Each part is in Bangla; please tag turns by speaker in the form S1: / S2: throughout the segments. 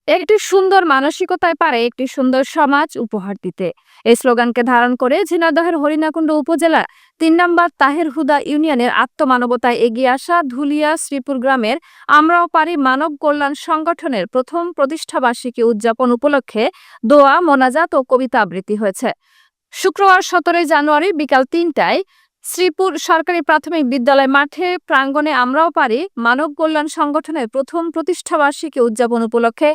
S1: একটি সুন্দর মানসিকতায় পারে একটি সুন্দর সমাজ উপহার দিতে। এই স্লোগানকে ধারণ করে ঝিনাইদহের হরিণাকুণ্ড উপজেলার ৩ নম্বর তাহের হুদা ইউনিয়নের আত্মমানবতায় এগিয়ে আসা ধুলিয়া শ্রীপুর গ্রামের আমরাও পারি মানব কল্যাণ সংগঠনের প্রথম প্রতিষ্ঠাবার্ষিকী উদযাপন উপলক্ষে দোয়া, মোনাজাত ও কবিতা আবৃত্তি হয়েছে। শুক্রবার ১৭ জানুয়ারি বিকাল ৩টায় শ্রীপুর সরকারি প্রাথমিক বিদ্যালয় মাঠে প্রাঙ্গণে আমরাও পারি মানব কল্যাণ সংগঠনের প্রথম প্রতিষ্ঠাবার্ষিকী উদযাপন উপলক্ষে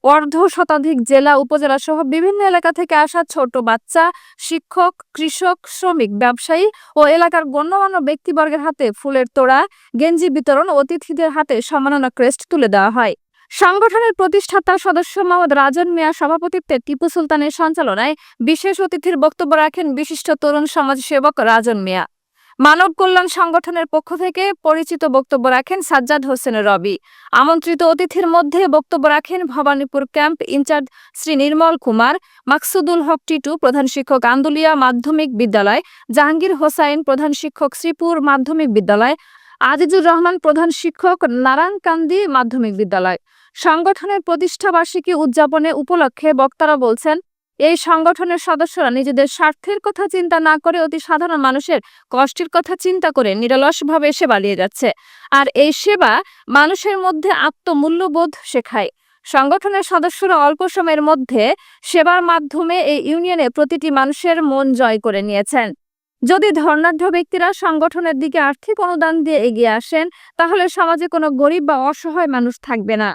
S1: অর্ধশতাধিক জেলা উপজেলা সহ বিভিন্ন এলাকা থেকে আসা ছোট বাচ্চা, শিক্ষক, কৃষক, শ্রমিক, ব্যবসায়ী ও এলাকার গণ্যমান্য ব্যক্তিবর্গের হাতে ফুলের তোড়া, গেঞ্জি বিতরণ ও অতিথিদের হাতে সম্মাননা ক্রেস্ট তুলে দেওয়া হয়। সংগঠনের প্রতিষ্ঠাতা সদস্য মোহাম্মদ রাজন মিয়া সভাপতিত্বে টিপু সুলতানের সঞ্চালনায় বিশেষ অতিথির বক্তব্য রাখেন বিশিষ্ট তরুণ সমাজসেবক রাজন মিয়া। মানব কল্যাণ সংগঠনের পক্ষ থেকে পরিচিত বক্তব্য রাখেন সাজ্জাদ হোসেন রবি। আমন্ত্রিত অতিথির মধ্যে বক্তব্য রাখেন ভবানীপুর ক্যাম্প ইনচার্জ শ্রী নির্মল কুমার, মাকসুদুল হক টিটু, প্রধান শিক্ষক আন্দুলিয়া মাধ্যমিক বিদ্যালয়, জাহাঙ্গীর হোসাইন, প্রধান শিক্ষক শ্রীপুর মাধ্যমিক বিদ্যালয়, আজিজুর রহমান, প্রধান শিক্ষক নারায়ণকান্দি মাধ্যমিক বিদ্যালয়। সংগঠনের প্রতিষ্ঠাবার্ষিকী উদযাপনে উপলক্ষে বক্তারা বলছেন, এই সংগঠনের সদস্যরা নিজেদের স্বার্থের কথা চিন্তা না করে অতি সাধারণ মানুষের কষ্টের কথা চিন্তা করে নিরলসভাবে সেবা দিয়ে যাচ্ছে। আর এই সেবা মানুষের মধ্যে আত্মমূল্যবোধ শেখায়। সংগঠনের সদস্যরা অল্প সময়ের মধ্যে সেবার মাধ্যমে এই ইউনিয়নে প্রতিটি মানুষের মন জয় করে নিয়েছেন। যদি ধর্নাঢ্য ব্যক্তিরা সংগঠনের দিকে আর্থিক অনুদান দিয়ে এগিয়ে আসেন, তাহলে সমাজে কোনো গরিব বা অসহায় মানুষ থাকবে না।